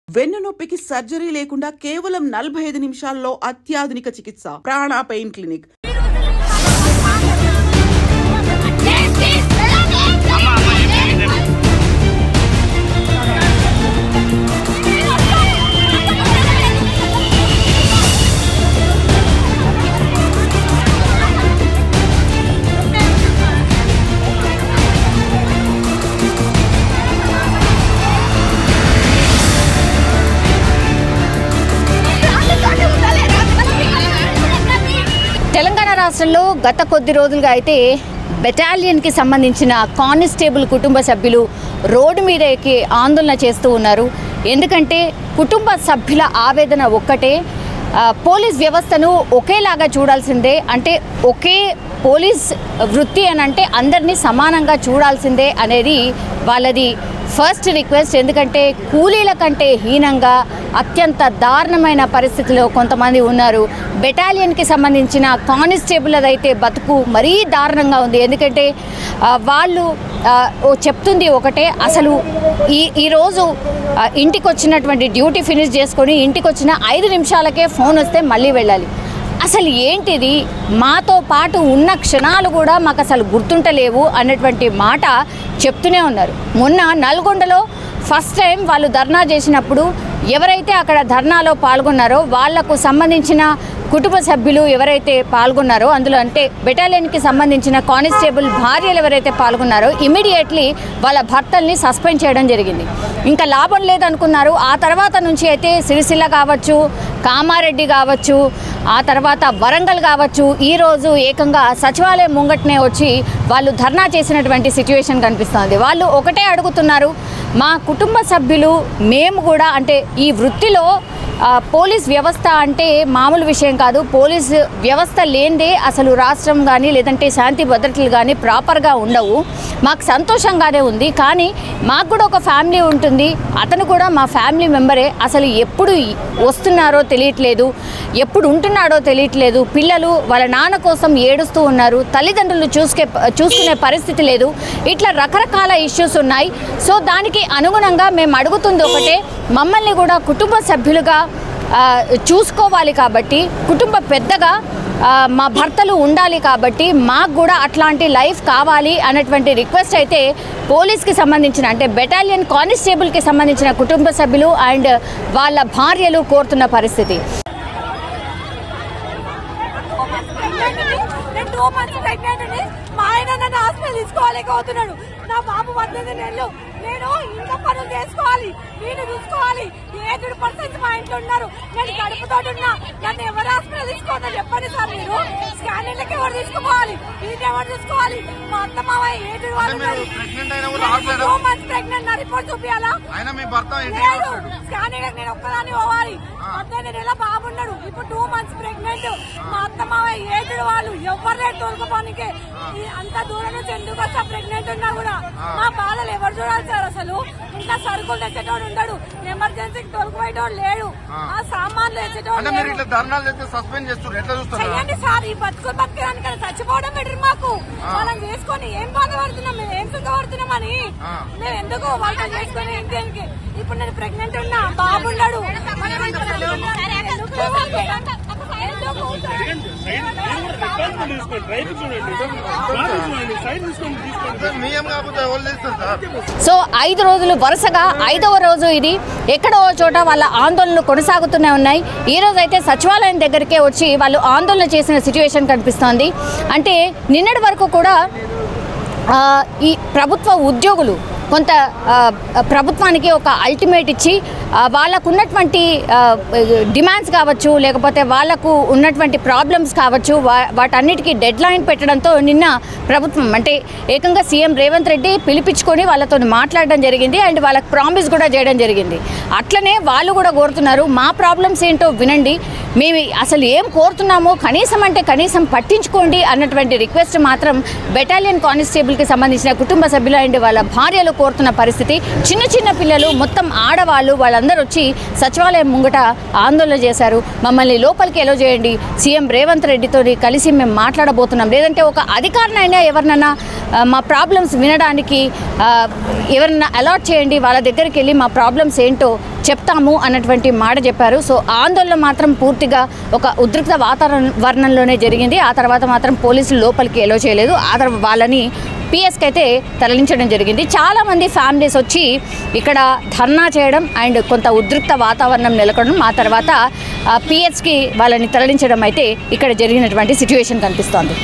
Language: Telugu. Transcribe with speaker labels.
Speaker 1: వెన్నునొప్పికి సర్జరీ లేకుండా కేవలం 45 నిమిషాల్లో అత్యాధునిక చికిత్స. ప్రాణ పెయిన్ క్లినిక్.
Speaker 2: తెలంగాణ రాష్ట్రంలో గత కొద్ది రోజులుగా అయితే బెటాలియన్కి సంబంధించిన కానిస్టేబుల్ కుటుంబ సభ్యులు రోడ్డు మీద ఎక్కి ఆందోళన చేస్తూ ఉన్నారు. ఎందుకంటే కుటుంబ సభ్యుల ఆవేదన ఒక్కటే, పోలీస్ వ్యవస్థను ఒకేలాగా చూడాల్సిందే, అంటే ఒకే పోలీస్ వృత్తి అని అంటే అందరినీ సమానంగా చూడాల్సిందే అనేది వాళ్ళది ఫస్ట్ రిక్వెస్ట్. ఎందుకంటే కూలీల కంటే హీనంగా అత్యంత దారుణమైన పరిస్థితిలో కొంతమంది ఉన్నారు. బెటాలియన్కి సంబంధించిన కానిస్టేబుల్ అదైతే బతుకు మరీ దారుణంగా ఉంది. ఎందుకంటే వాళ్ళు చెప్తుంది ఒకటే, అసలు ఈరోజు ఇంటికి వచ్చినటువంటి డ్యూటీ ఫినిష్ చేసుకొని ఇంటికి వచ్చిన 5 నిమిషాలకే ఫోన్ వస్తే మళ్ళీ వెళ్ళాలి. అసలు ఏంటిది, మాతో పాటు ఉన్న క్షణాలు కూడా మాకు అసలు గుర్తుంటలేవు అన్నటువంటి మాట చెప్తూనే ఉన్నారు. మొన్న నల్గొండలో ఫస్ట్ టైం వాళ్ళు ధర్నా చేసినప్పుడు ఎవరైతే అక్కడ ధర్నాలో పాల్గొన్నారో వాళ్లకు సంబంధించిన కుటుంబ సభ్యులు ఎవరైతే పాల్గొన్నారో, అందులో అంటే బెటాలియన్కి సంబంధించిన కానిస్టేబుల్ భార్యలు ఎవరైతే పాల్గొన్నారో ఇమీడియట్లీ వాళ్ళ భర్తల్ని సస్పెండ్ చేయడం జరిగింది. ఇంకా లాభం లేదనుకున్నారు. ఆ తర్వాత నుంచి అయితే సిరిసిల్ల కావచ్చు, కామారెడ్డి కావచ్చు, ఆ తర్వాత వరంగల్ కావచ్చు, ఈరోజు ఏకంగా సచివాలయం ముంగట్నే వచ్చి వాళ్ళు ధర్నా చేసినటువంటి సిచ్యువేషన్ కనిపిస్తుంది. వాళ్ళు ఒకటే అడుగుతున్నారు, మా కుటుంబ సభ్యులు మేము కూడా, అంటే ఈ వృత్తిలో పోలీస్ వ్యవస్థ అంటే మామూలు విషయం కాదు. పోలీస్ వ్యవస్థ లేనిదే అసలు రాష్ట్రం కానీ లేదంటే శాంతి భద్రతలు కానీ ప్రాపర్గా ఉండవు. మాకు సంతోషంగానే ఉంది, కానీ మాకు కూడా ఒక ఫ్యామిలీ ఉంటుంది, అతను కూడా మా ఫ్యామిలీ మెంబరే. అసలు ఎప్పుడు వస్తున్నారో తెలియట్లేదు, ఎప్పుడు ఉంటున్నాడో తెలియట్లేదు. పిల్లలు వాళ్ళ నాన్న కోసం ఏడుస్తూ ఉన్నారు, తల్లిదండ్రులు చూసుకునే పరిస్థితి లేదు. ఇట్లా రకరకాల ఇష్యూస్ ఉన్నాయి. సో దానికి అనుగుణంగా మేము అడుగుతుంది ఒకటే, మమ్మల్ని కూడా కుటుంబ సభ్యులుగా చూసుకోవాలి కాబట్టి, కుటుంబ పెద్దగా మా భర్తలు ఉండాలి కాబట్టి మాకు కూడా అట్లాంటి లైఫ్ కావాలి అన్నటువంటి రిక్వెస్ట్ అయితే పోలీస్కి సంబంధించిన, అంటే బెటాలియన్ కానిస్టేబుల్కి సంబంధించిన కుటుంబ సభ్యులు అండ్ వాళ్ళ భార్యలు కోరుతున్న పరిస్థితి.
Speaker 3: తీసుకోలేకపోతున్నాడు. నా బాబు 18 నెలలు, నేను ఇంత పనులు చేసుకోవాలి, నేను చూసుకోవాలి. 7% మా ఇంట్లో ఉన్నారు, నేను గడుపుతో ఉన్నా. నన్ను ఎవరు హాస్పిటల్ తీసుకోవద్దో చెప్పండి సార్. మీరు స్కానింగ్లకి ఎవరు తీసుకోవాలి, ఇది ఎవరు తీసుకోవాలి? మా అత్త మామ 7 వాళ్ళు 2 months ప్రెగ్నెంట్, నా రిపోర్ట్ చూపించాలా? లేదు, స్కానింగ్ నేను ఒక్కదాన్ని పోవాలి. 18 నెలల బాబు ఉన్నాడు, ఇప్పుడు 2 months ప్రెగ్నెంట్. మా అత్త మామ 7 వాళ్ళు ఎవరు లేదు తోలుకోపోనికే. అంత దూరం నుంచి ఎందుకు వచ్చా? ప్రెగ్నెంట్ ఉన్నా కూడా మా బాధలు ఎవరు చూడాలి సార్? అసలు ఇంకా సరుకులు తెచ్చేటోడు ఉండడు, ఎమర్జెన్సీకి తొలగిపోయేటోడు లేడు, ఆ సామాన్లు తెచ్చేటోడు చెయ్యండి సార్. ఈ బతికేదానికి చచ్చిపోవడం బెటర్ మాకు. వాళ్ళని చేసుకుని ఏం బాధపడుతున్నాం, మేము ఏం సుఖపడుతున్నామని మేము ఎందుకు వాళ్ళని చేసుకుని ఇంటికి. ఇప్పుడు నేను ప్రెగ్నెంట్ ఉన్నా, బాబు ఉన్నాడు.
Speaker 2: సో 5 రోజులు వరుసగా 5వ రోజు ఇది. ఎక్కడో చోట వాళ్ళ ఆందోళనలు కొనసాగుతూనే ఉన్నాయి. ఈ రోజు అయితే సచివాలయం దగ్గరికే వచ్చి వాళ్ళు ఆందోళన చేసిన సిచ్యువేషన్ కనిపిస్తోంది. అంటే నిన్నటి వరకు కూడా ఈ ప్రభుత్వ ఉద్యోగులు కొంత ప్రభుత్వానికి ఒక అల్టిమేట్ ఇచ్చి వాళ్ళకు ఉన్నటువంటి డిమాండ్స్ కావచ్చు, లేకపోతే వాళ్లకు ఉన్నటువంటి ప్రాబ్లమ్స్ కావచ్చు, వాటన్నిటికీ డెడ్ లైన్ పెట్టడంతో నిన్న ప్రభుత్వం అంటే ఏకంగా సీఎం రేవంత్ రెడ్డి పిలిపించుకొని వాళ్ళతో మాట్లాడడం జరిగింది అండ్ వాళ్ళకి ప్రామిస్ కూడా చేయడం జరిగింది. అట్లనే వాళ్ళు కూడా కోరుతున్నారు, మా ప్రాబ్లమ్స్ ఏంటో వినండి, మేము అసలు ఏం కోరుతున్నామో కనీసం అంటే కనీసం పట్టించుకోండి అన్నటువంటి రిక్వెస్ట్ మాత్రం బెటాలియన్ కానిస్టేబుల్కి సంబంధించిన కుటుంబ సభ్యులు అండ్ వాళ్ళ భార్యలు కోరుతున్న పరిస్థితి. చిన్న చిన్న పిల్లలు, మొత్తం ఆడవాళ్ళు వాళ్ళందరూ వచ్చి సచివాలయం ముంగట ఆందోళన చేశారు. మమ్మల్ని లోపలికి ఎలో చేయండి, సీఎం రేవంత్ రెడ్డితో కలిసి మేము మాట్లాడబోతున్నాం, లేదంటే ఒక అధికారినైనా ఎవరినైనా మా ప్రాబ్లమ్స్ వినడానికి ఎవరన్నా అలాట్ చేయండి, వాళ్ళ దగ్గరికి వెళ్ళి మా ప్రాబ్లమ్స్ ఏంటో చెప్తాము అన్నటువంటి మాట చెప్పారు. సో ఆందోళన మాత్రం పూర్తిగా ఒక ఉద్రిక్త వాతావరణంలోనే జరిగింది. ఆ తర్వాత మాత్రం పోలీసులు లోపలికి ఎలో చేయలేదు. ఆ తర్వాత వాళ్ళని పిఎస్కి అయితే తరలించడం జరిగింది. చాలామంది ఫ్యామిలీస్ వచ్చి ఇక్కడ ధర్నా చేయడం అండ్ కొంత ఉద్రిక్త వాతావరణం నెలకొనడం, ఆ తర్వాత పిఎస్కి వాళ్ళని తరలించడం అయితే ఇక్కడ జరిగినటువంటి సిచ్యువేషన్ కనిపిస్తోంది.